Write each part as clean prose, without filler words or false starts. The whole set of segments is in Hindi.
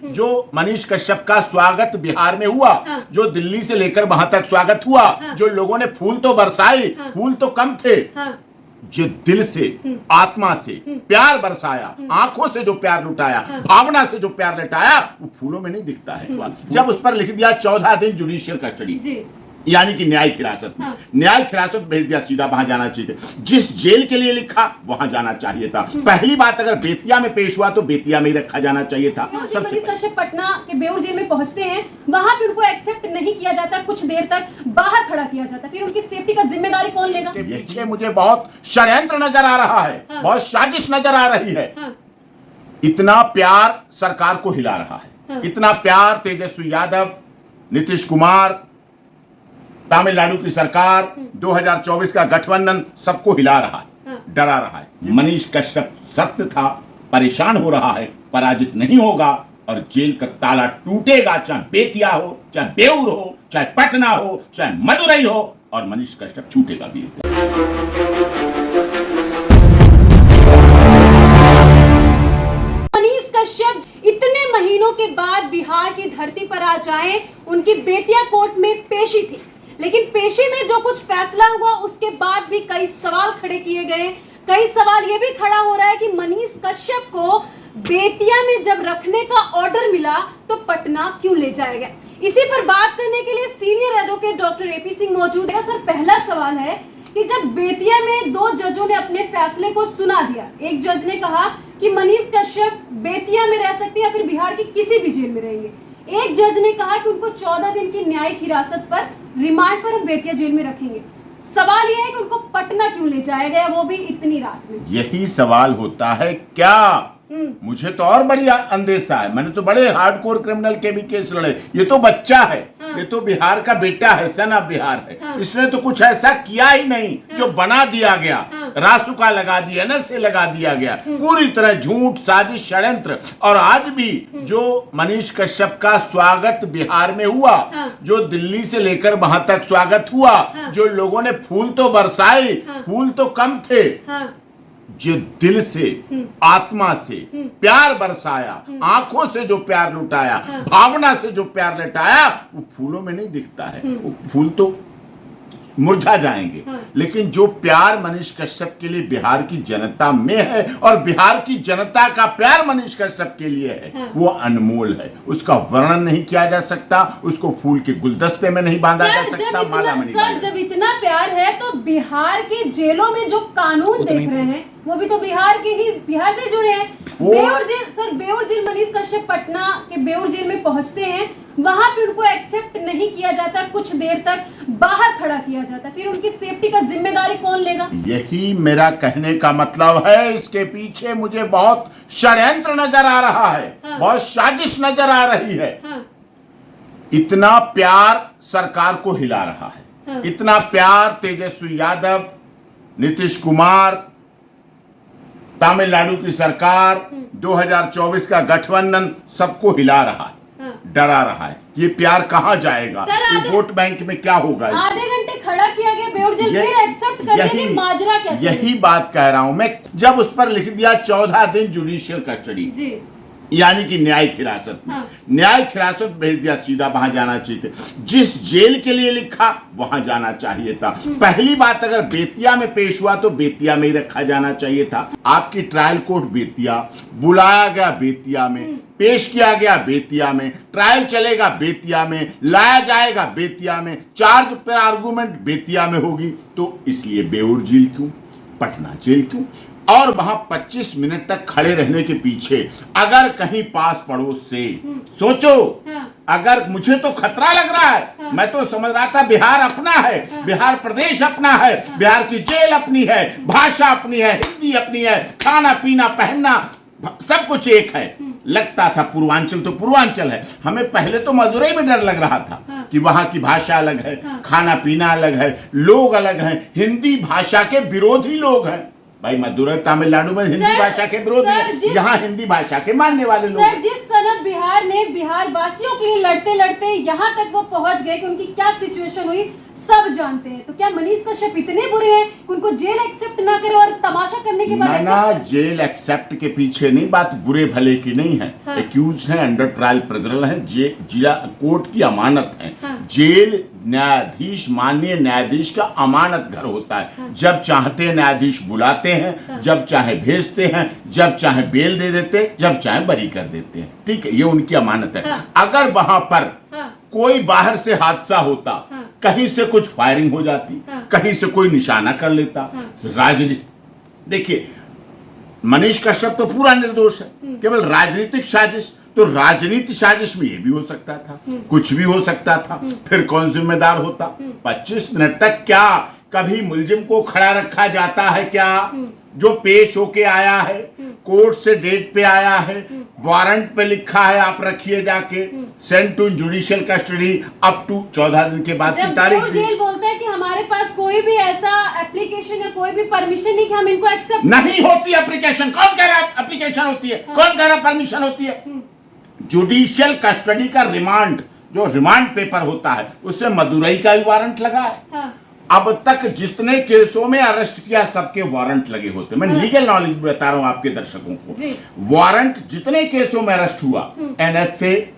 जो मनीष कश्यप का स्वागत बिहार में हुआ, जो दिल्ली से लेकर वहां तक स्वागत हुआ, जो लोगों ने फूल तो बरसाए, फूल तो कम थे, जो दिल से आत्मा से प्यार बरसाया, आंखों से जो प्यार लुटाया, भावना से जो प्यार लुटाया, वो फूलों में नहीं दिखता है। जब उस पर लिख दिया 14 दिन जुडिशियल कस्टडी, यानी कि न्यायिक हिरासत में, न्यायिक हिरासत भेज दिया, सीधा वहां जाना चाहिए। जिस जेल के लिए लिखा वहां जाना चाहिए था। पहली बात, अगर बेतिया में पेश हुआ तो बेतिया में ही रखा जाना चाहिए था। मनीष कश्यप पटना के बेउर जेल में पहुंचते हैं, वहां पे उनको एक्सेप्ट नहीं किया जाता, कुछ देर तक बाहर खड़ा किया जाता, फिर उनकी सेफ्टी का जिम्मेदारी कौन लेगा? पीछे मुझे बहुत षड्यंत्र नजर आ रहा है, बहुत साजिश नजर आ रही है। इतना प्यार सरकार को हिला रहा है, इतना प्यार तेजस्वी यादव, नीतीश कुमार, तमिलनाडु की सरकार, 2024 का गठबंधन सबको हिला रहा है, डरा रहा है। मनीष कश्यप सत्य था, परेशान हो रहा है, पराजित नहीं होगा और जेल का ताला टूटेगा, चाहे बेतिया हो, चाहे बेउर हो, चाहे पटना हो, चाहे मदुरई हो, और मनीष कश्यप छूटेगा भी। मनीष कश्यप इतने महीनों के बाद बिहार की धरती पर आ जाए, उनकी बेतिया कोर्ट में पेशी थी, लेकिन पेशी में जो कुछ फैसला हुआ उसके बाद भी कई सवाल खड़े किए गए। कई सवाल ये भी खड़ा हो रहा है कि मनीष कश्यप को बेतिया में जब रखने का ऑर्डर मिला तो पटना क्यों ले जाया गया? इसी पर बात करने के लिए senior advocate doctor AP Singh मौजूद है। सर, पहला सवाल है कि जब बेतिया में 2 जजों ने अपने फैसले को सुना दिया, एक जज ने कहा कि मनीष कश्यप बेतिया में रह सकते हैं या फिर बिहार की किसी भी जेल में रहेंगे, एक जज ने कहा कि उनको 14 दिन की न्यायिक हिरासत पर, रिमांड पर हम बेतिया जेल में रखेंगे। सवाल यह है कि उनको पटना क्यों ले जाया गया, वो भी इतनी रात में? यही सवाल होता है क्या? मुझे तो और बड़ी अंदेशा है। मैंने तो बड़े हार्डकोर क्रिमिनल के भी केस लड़े। ये तो बच्चा है, ये तो बिहार का बेटा है, सन ऑफ बिहार है। इसने तो कुछ ऐसा किया ही नहीं जो बना दिया गया, रासुका लगा दिया, नशे लगा दिया गया, पूरी तरह झूठ, साजिश, षड्यंत्र। और आज भी जो मनीष कश्यप का स्वागत बिहार में हुआ, जो दिल्ली से लेकर वहां तक स्वागत हुआ, जो लोगों ने फूल तो बरसाए, फूल तो कम थे, जो दिल से आत्मा से प्यार बरसाया, आंखों से जो प्यार लुटाया, भावना से जो प्यार लुटाया, वो फूलों में नहीं दिखता है। वो फूल तो मुरझा जाएंगे, लेकिन जो प्यार मनीष कश्यप के लिए बिहार की जनता में है और बिहार की जनता का प्यार मनीष कश्यप के लिए है, वो अनमोल है। उसका वर्णन नहीं किया जा सकता, उसको फूल के गुलदस्ते में नहीं बांधा जा सकता। सर, जब इतना प्यार है तो बिहार की जेलों में जो कानून देख रहे हैं वो भी तो बिहार से जुड़े हैं। बेउर जेल मनीष कश्यप पटना के बेउर जेल में पहुंचते हैं, वहां पे उनको एक्सेप्ट नहीं किया जाता, कुछ देर तक बाहर खड़ा किया जाता, फिर उनकी सेफ्टी का जिम्मेदारी कौन लेगा? यही मेरा कहने का मतलब है। इसके पीछे मुझे बहुत षड्यंत्र नजर आ रहा है, बहुत साजिश नजर आ रही है। इतना प्यार सरकार को हिला रहा है, इतना प्यार तेजस्वी यादव, नीतीश कुमार, तमिलनाडु की सरकार, 2024 का गठबंधन सबको हिला रहा है, डरा रहा है। ये प्यार कहां जाएगा? वोट बैंक में क्या होगा? आधे घंटे खड़ा किया गया बेउर जेल, फिर एक्सेप्ट कर दिया, माजरा क्या? यही बात कह रहा हूं मैं। जब उस पर लिख दिया 14 दिन जुडिशियल कस्टडी, यानी कि न्यायिक हिरासत में, न्यायिक हिरासत भेज दिया, सीधा वहां जाना चाहिए। जिस जेल के लिए लिखा वहां जाना चाहिए था। पहली बात, अगर बेतिया में पेश हुआ तो बेतिया में ही रखा जाना चाहिए था। आपकी ट्रायल कोर्ट बेतिया, बुलाया गया बेतिया में, पेश किया गया बेतिया में, ट्रायल चलेगा बेतिया में, लाया जाएगा बेतिया में, चार्ज पर आर्गूमेंट बेतिया में होगी। तो इसलिए बेउर जेल क्यों, पटना जेल क्यों? और वहां 25 मिनट तक खड़े रहने के पीछे अगर कहीं पास पड़ोस से सोचो, अगर मुझे तो खतरा लग रहा है। मैं तो समझ रहा था बिहार अपना है, बिहार प्रदेश अपना है, बिहार की जेल अपनी है, भाषा अपनी है, हिंदी अपनी है, खाना पीना पहनना सब कुछ एक है। लगता था पूर्वांचल तो पूर्वांचल है। हमें पहले तो मदुरई में डर लग रहा था कि वहां की भाषा अलग है, खाना पीना अलग है, लोग अलग हैं, हिंदी भाषा के विरोधी लोग हैं। भाई मदुरई तमिलनाडु में हिंदी सर, भाषा के विरोधी सर, है, यहाँ हिंदी भाषा के मानने वाले लोग। सर जिस सनक बिहार ने बिहार वासियों के लिए लड़ते लड़ते यहाँ तक वो पहुंच गए कि उनकी क्या सिचुएशन हुई सब जानते हैं, तो क्या मनीष कश्यप इतने बुरे हैं कि उनको जेल एक्सेप्ट ना करे और तमाशा करने के बाद ना जेल एक्सेप्ट के पीछे नहीं, बात बुरे भले की नहीं है। हाँ। एक्यूज है, अंडर ट्रायल प्रिजनर है, जिला कोर्ट की अमानत है। हाँ। जेल न्यायाधीश, माननीय न्यायाधीश का अमानत घर होता है। हाँ। जब चाहते हैं न्यायाधीश बुलाते हैं, हाँ। जब चाहे भेजते हैं, जब चाहे बेल दे देते, जब चाहे बरी कर देते हैं। ठीक है, ये उनकी अमानत है। हाँ। अगर वहां पर हाँ। कोई बाहर से हादसा होता, हाँ। कहीं से कुछ फायरिंग हो जाती, हाँ। कहीं से कोई निशाना कर लेता, हाँ। राजनीति, देखिए मनीष कश्यप तो पूरा निर्दोष है, केवल राजनीतिक साजिश। तो राजनीतिक साजिश में ये भी हो सकता था, कुछ भी हो सकता था, फिर कौन जिम्मेदार होता? 25 मिनट तक क्या कभी मुलजिम को खड़ा रखा जाता है क्या? जो पेश होके आया है, कोर्ट से डेट पे आया है, वारंट पे लिखा है आप रखिए जाके, sent to judicial custody up to 14 दिन के बाद की जब तारीख कोर्ट जेल बोलता है कि हमारे पास कोई भी ऐसा एप्लीकेशन या कोई भी परमिशन नहीं कि हम इनको एक्सेप्ट नहीं होती एप्लीकेशन। कौन कह रहा एप्लीकेशन होती है? कौन कह रहा परमिशन होती है? जुडिशियल कस्टडी का रिमांड, जो रिमांड पेपर होता है, उससे मदुरई का भी वारंट लगा है। हाँ। अब तक जितने केसों में अरेस्ट किया सबके वारंट लगे होते। मैं लीगल नॉलेज बता रहा हूं आपके दर्शकों को। वारंट जितने केसों में अरेस्ट हुआ, एनएसए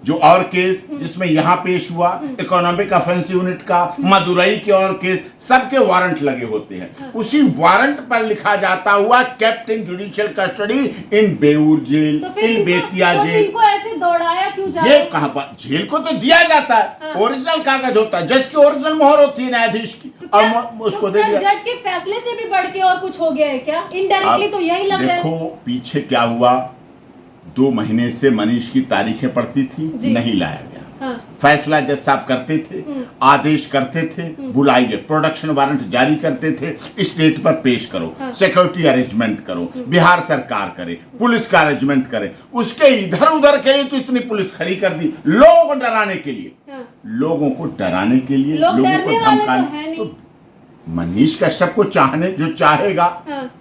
जो और केस जिसमें यहां पेश हुआ, इकोनॉमिक ऑफेंस यूनिट का, मदुरई के और केस, सबके वारंट लगे होते हैं। उसी वारंट पर लिखा जाता हुआ kept in judicial custody in Beur jail, in Bettiah jail. इनको ऐसे दौड़ाया क्यों जा रहा ये है? कहां पर? जेल को तो दिया जाता है, ओरिजिनल कागज होता है, जज की ओरिजिनल मोहर होती है न्यायाधीश की, और उसको दे दिया। जज के फैसले से भी बढ़ के और कुछ हो गया है क्या? इनडायरेक्टली तो यही लग रहा है। देखो पीछे क्या हुआ, 2 महीने से मनीष की तारीखें पड़ती थी, नहीं लाया गया। हाँ। फैसला जज साहब करते थे, आदेश करते थे, बुलाइए, प्रोडक्शन वारंट जारी करते थे, स्टेट पर पेश करो, सिक्योरिटी अरेंजमेंट करो, बिहार सरकार करे, पुलिस का अरेंजमेंट करे। उसके इधर उधर के लिए तो इतनी पुलिस खड़ी कर दी, लोगों को डराने के लिए। लोगों को डराने के लिए, लोगों को धमकाने। तो मनीष कश्यप को चाहने जो चाहेगा,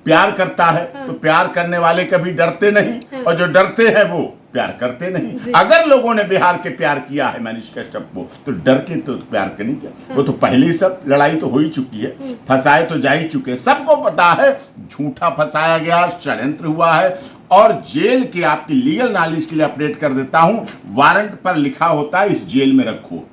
प्यार करता है, तो प्यार करने वाले कभी डरते नहीं, और जो डरते हैं वो प्यार करते नहीं। अगर लोगों ने बिहार के प्यार किया है मनीष कश्यप को, तो डर के तो प्यार के नहीं किया। वो तो पहले ही सब लड़ाई तो हो ही चुकी है, फंसाए तो जा ही चुके हैं, सबको पता है झूठा फंसाया गया, षड्यंत्र हुआ है। और जेल के आपकी लीगल नॉलेज के लिए अपडेट कर देता हूं, वारंट पर लिखा होता है इस जेल में रखो।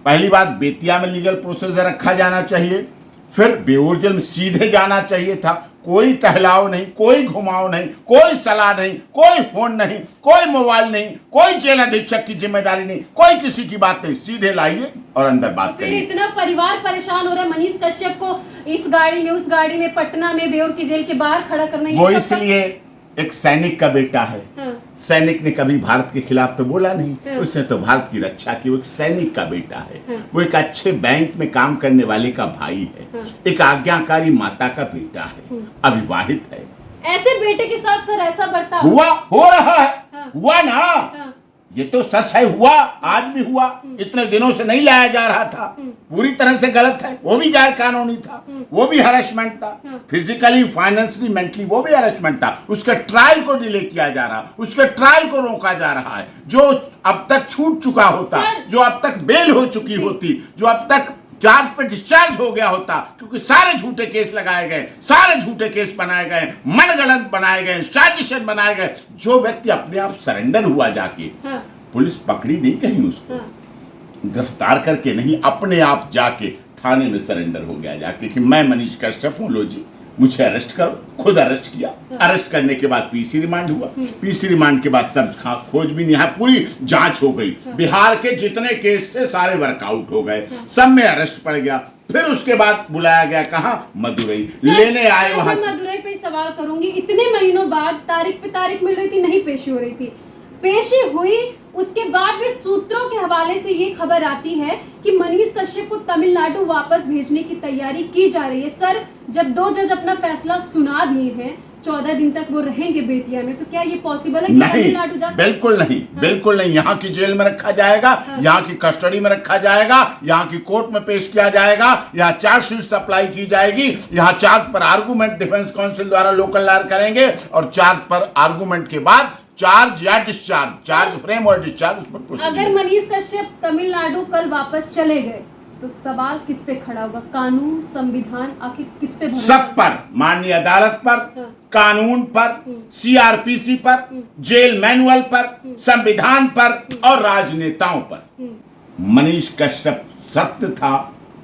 पहली बात, बेतिया में लीगल प्रोसेस रखा जाना चाहिए, फिर बेऊर जेल में सीधे जाना चाहिए था। कोई टहलाव नहीं, कोई घुमाव नहीं, कोई सलाह नहीं, कोई फोन नहीं, कोई मोबाइल नहीं, कोई जेल अधीक्षक की जिम्मेदारी नहीं, कोई किसी की बात नहीं, सीधे लाइए और अंदर बात फिर करिए। इतना परिवार परेशान हो रहा है, मनीष कश्यप को इस गाड़ी में उस गाड़ी में पटना में बेऊर की जेल के बाहर खड़ा करना, वो इसलिए एक सैनिक का बेटा है। सैनिक ने कभी भारत के खिलाफ तो बोला नहीं, उसने तो भारत की रक्षा की। वो एक सैनिक का बेटा है, वो एक अच्छे बैंक में काम करने वाले का भाई है, एक आज्ञाकारी माता का बेटा है, अविवाहित है। ऐसे बेटे के साथ सर ऐसा बर्ताव हुआ, हो रहा है, हुआ ना, ये तो सच है, हुआ, आज भी हुआ। इतने दिनों से नहीं लाया जा रहा था, पूरी तरह से गलत है, वो भी गैर कानूनी था, वो भी हरेसमेंट था, फिजिकली, फाइनेंशियली, मेंटली, वो भी हरेसमेंट था। उसके ट्रायल को डिले किया जा रहा, उसके ट्रायल को रोका जा रहा है। जो अब तक छूट चुका होता, जो अब तक बेल हो चुकी होती, जो अब तक चार्ज पे डिस्चार्ज हो गया होता, क्योंकि सारे झूठे केस लगाए गए, सारे झूठे केस बनाए गए, मनगढ़ंत बनाए गए, साजिशन बनाए गए। जो व्यक्ति अपने आप सरेंडर हुआ जाके, पुलिस पकड़ी नहीं कहीं उसको, गिरफ्तार करके नहीं, अपने आप जाके थाने में सरेंडर हो गया जाके कि मैं मनीष कश्यप हूँ, लो जी मुझे अरेस्ट करो। खुद अरेस्ट किया, अरेस्ट करने के बाद पीसी रिमांड हुआ, पीसी रिमांड के बाद सब खोजबीन, यहाँ पूरी जांच हो गई, बिहार के जितने केस थे सारे वर्कआउट हो गए, सब में अरेस्ट पड़ गया। फिर उसके बाद बुलाया गया, कहाँ? मदुरई लेने आए। वहां मदुरई पे सवाल करूंगी, इतने महीनों बाद तारीख पे तारीख मिल रही थी, नहीं पेशी हो रही थी, पेशी हुई, उसके बाद भी सूत्रों के हवाले से ये खबर आती है कि मनीष कश्यप को तमिलनाडु वापस भेजने की तैयारी की जा रही है। सर, जब 2 जज अपना फैसला सुना दिए हैं, 14 दिन तक वो रहेंगे बेतिया में, तो क्या ये पॉसिबल है कि नहीं, तमिलनाडु जा सकते? बिल्कुल नहीं, बिल्कुल नहीं। यहाँ की जेल में रखा जाएगा, यहाँ की कस्टडी में रखा जाएगा, यहाँ की कोर्ट में पेश किया जाएगा, यहाँ चार्जशीट सप्लाई की जाएगी, यहाँ चार्ज पर आर्गूमेंट डिफेंस काउंसिल द्वारा लोकल लॉयर करेंगे और चार्ज पर आर्गूमेंट के बाद चार्ज या डिस्चार्ज, चार्ज फ्रेम और डिस्चार्ज उस पर proceed अगर मनीष कश्यप तमिलनाडु कल वापस चले गए तो सवाल किस पे खड़ा होगा? कानून, संविधान, आखिर किस पे भरोसा? सब पर, माननीय अदालत पर, कानून पर, सीआरपीसी पर, जेल मैनुअल पर, संविधान पर और राजनेताओं पर। मनीष कश्यप सत्य था,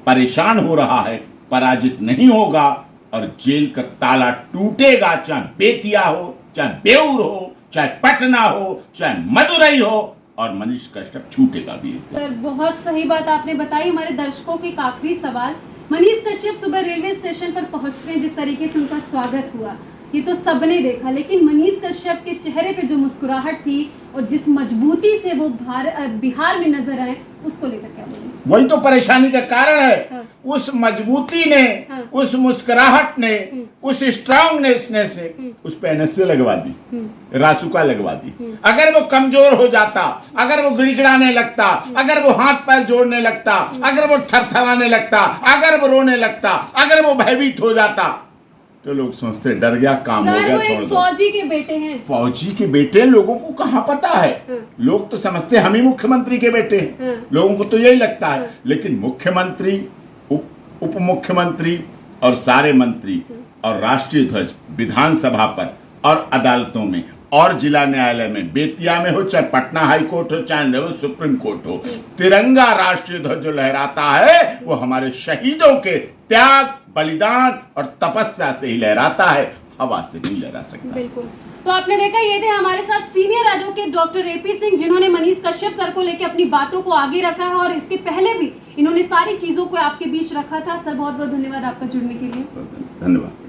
परेशान हो रहा है, पराजित नहीं होगा और जेल का ताला टूटेगा, चाहे बेतिया हो, चाहे बेऊर हो, चाहे पटना हो, चाहे मदुरई हो, और मनीष कश्यप छूटेगा भी। सर बहुत सही बात आपने बताई। हमारे दर्शकों के एक आखिरी सवाल, मनीष कश्यप सुबह रेलवे स्टेशन पर पहुंचते हैं, जिस तरीके से उनका स्वागत हुआ ये तो सबने देखा, लेकिन मनीष कश्यप के चेहरे पे जो मुस्कुराहट थी और जिस मजबूती से वो बिहार में नजर आए, उसको लेकर क्या बोलेंगे? वही तो परेशानी का कारण है। उस मजबूती ने, उस मुस्कुराहट ने, उस स्ट्रांगनेस ने से उस पे एनएसए लगवा दी, रासुका लगवा दी। अगर वो कमजोर हो जाता, अगर वो गिड़गिड़ाने लगता, अगर वो हाथ पैर जोड़ने लगता, अगर वो थरथराने लगता, अगर वो रोने लगता, अगर वो भयभीत हो जाता, तो लोग सोचते डर गया, काम हो गया, छोड़ दो। फौजी के बेटे हैं, फौजी के बेटे, लोगों को कहाँ पता है? लोग तो समझते हम ही मुख्यमंत्री के बेटे हैं, लोगों को तो यही लगता है। लेकिन मुख्यमंत्री, उप मुख्यमंत्री और सारे मंत्री और राष्ट्रीय ध्वज विधानसभा पर और अदालतों में और जिला न्यायालय में, बेतिया में हो चाहे पटना हाई कोर्ट हो चाहे सुप्रीम कोर्ट हो, तिरंगा राष्ट्रीय ध्वज जो लहराता है वो हमारे शहीदों के त्याग, बलिदान और तपस्या से ही लहराता है, हवा से नहीं लहरा सकता। बिल्कुल। तो आपने देखा, ये थे हमारे साथ senior advocate doctor AP Singh, जिन्होंने मनीष कश्यप सर को लेकर अपनी बातों को आगे रखा है और इसके पहले भी इन्होंने सारी चीजों को आपके बीच रखा था। सर बहुत बहुत धन्यवाद आपका जुड़ने के लिए। धन्यवाद।